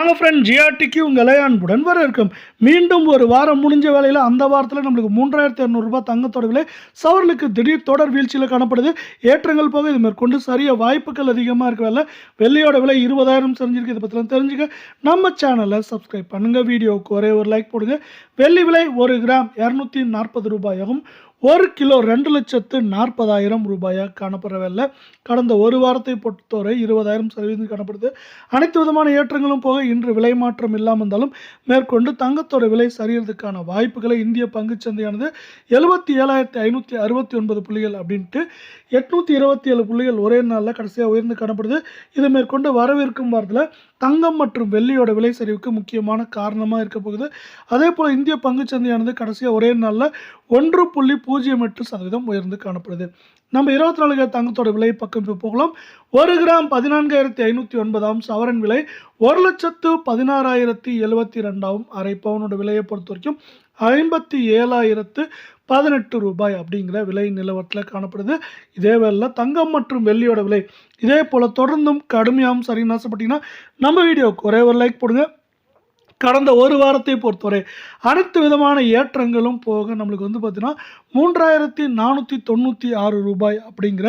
வாங்க ஃப்ரெண்ட், ஜிஆர்டிக்கு உங்களை அன்புடன் வரவேற்கும். மீண்டும் ஒரு வாரம் முடிஞ்ச வேலையில் அந்த வாரத்தில் நம்மளுக்கு 3200 ரூபாய் தங்கத்தோட விலை சவரனுக்கு திடீர் தொடர் வீழ்ச்சியில் காணப்படுது. ஏற்றங்கள் போக இது மேற்கொண்டு சரிய வாய்ப்புகள் அதிகமாக இருக்க வேலை. வெள்ளியோட விலை 20,000 சரிஞ்சிருக்கு. இதை பற்றிலாம் தெரிஞ்சுக்க நம்ம சேனலை சப்ஸ்கிரைப் பண்ணுங்கள். வீடியோவுக்கு ஒரே ஒரு லைக் போடுங்க. வெள்ளி விலை 1 கிராம் 240 ரூபாயாகும். 1 கிலோ 2,40,000 ரூபாயாக காணப்படுற வேலை. கடந்த ஒரு வாரத்தை பொறுத்தவரை 20,000% காணப்படுது. அனைத்து விதமான ஏற்றங்களும் போக இன்று விலை மாற்றம் இல்லாமல் இருந்தாலும் மேற்கொண்டு தங்கத்தோட விலை சரியறதுக்கான வாய்ப்புகளை இந்திய பங்குச்சந்தையானது 77,569 புள்ளிகள் அப்படின்ட்டு 827 புள்ளிகள் ஒரே நாளில் கடைசியாக உயர்ந்து காணப்படுது. இது மேற்கொண்டு வரவிருக்கும் வாரத்தில் தங்கம் மற்றும் வெள்ளியோட விலை சரிவுக்கு முக்கியமான காரணமாக இருக்க போகுது. அதே போல் இந்திய பங்குச்சந்தையானது கடைசியாக ஒரே நாளில் 1.08% உயர்ந்து காணப்படுது. நம்ம 24 தங்கத்தோட விலை பக்கம் போகலாம். 1 கிராம் 14,509 சவரன் விலை 1,16,072 அரை பவுனோட விலையை பொறுத்த வரைக்கும் 57,018 ரூபாய் அப்படிங்கிற விலை நிலவரத்தில் காணப்படுது. இதே வேளை தங்கம் மற்றும் வெள்ளியோட விலை இதே போல் தொடர்ந்தும் கடுமையாகவும் சரின்னு ஆசைப்பட்டீங்கன்னா நம்ம வீடியோவுக்கு ஒரே ஒரு லைக் போடுங்க. கடந்த ஒரு வாரத்தை பொறுத்தவரை அனைத்து விதமான ஏற்றங்களும் போக நம்மளுக்கு பார்த்தீங்கன்னா 3,496 ரூபாய் அப்படிங்கிற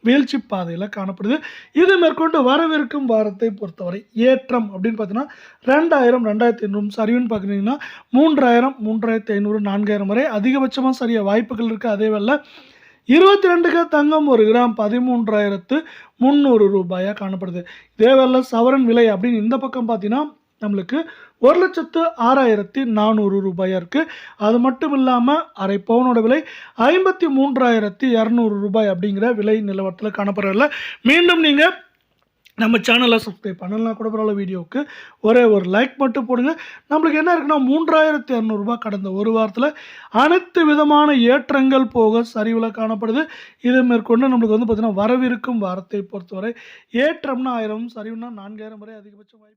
வீழ்ச்சி பாதையில் காணப்படுது. இது மேற்கொண்டு வரவிருக்கும் வாரத்தை பொறுத்தவரை ஏற்றம் அப்படின்னு பார்த்தீங்கன்னா 2,000 2,500 சரிவுன்னு பார்க்குறீங்கன்னா 3,000 3,500 4,000 வரை அதிகபட்சமாக சரிய வாய்ப்புகள் இருக்குது. அதே வேளை 22 தங்கம் 1 கிராம் 13,300 ரூபாயாக காணப்படுது. இதே வேளை சவரன் விலை அப்படின்னு இந்த பக்கம் பார்த்தீங்கன்னா நம்மளுக்கு 1,06,400 ரூபாயாக இருக்குது. அது மட்டும் இல்லாமல் அரை பவுனோட விலை 53,200 ரூபாய் அப்படிங்கிற விலை நிலவரத்தில் காணப்படுறதில்ல. மீண்டும் நீங்கள் நம்ம சேனலை சப்ஸ்கிரைப் பண்ணலாம் கூட பரவாயில்ல. வீடியோவுக்கு ஒரே ஒரு லைக் மட்டும் போடுங்க. நம்மளுக்கு என்ன இருக்குன்னா 3,200 ரூபாய் கடந்த ஒரு வாரத்தில் அனைத்து விதமான ஏற்றங்கள் போக சரிவில் காணப்படுது. இது மேற்கொண்டு நம்மளுக்கு பார்த்தீங்கன்னா வரவிருக்கும் வாரத்தை பொறுத்தவரை ஏற்றம்னா 1,000 சரிவுனா 4,000 வரை அதிகபட்சம் வாய்ப்பு.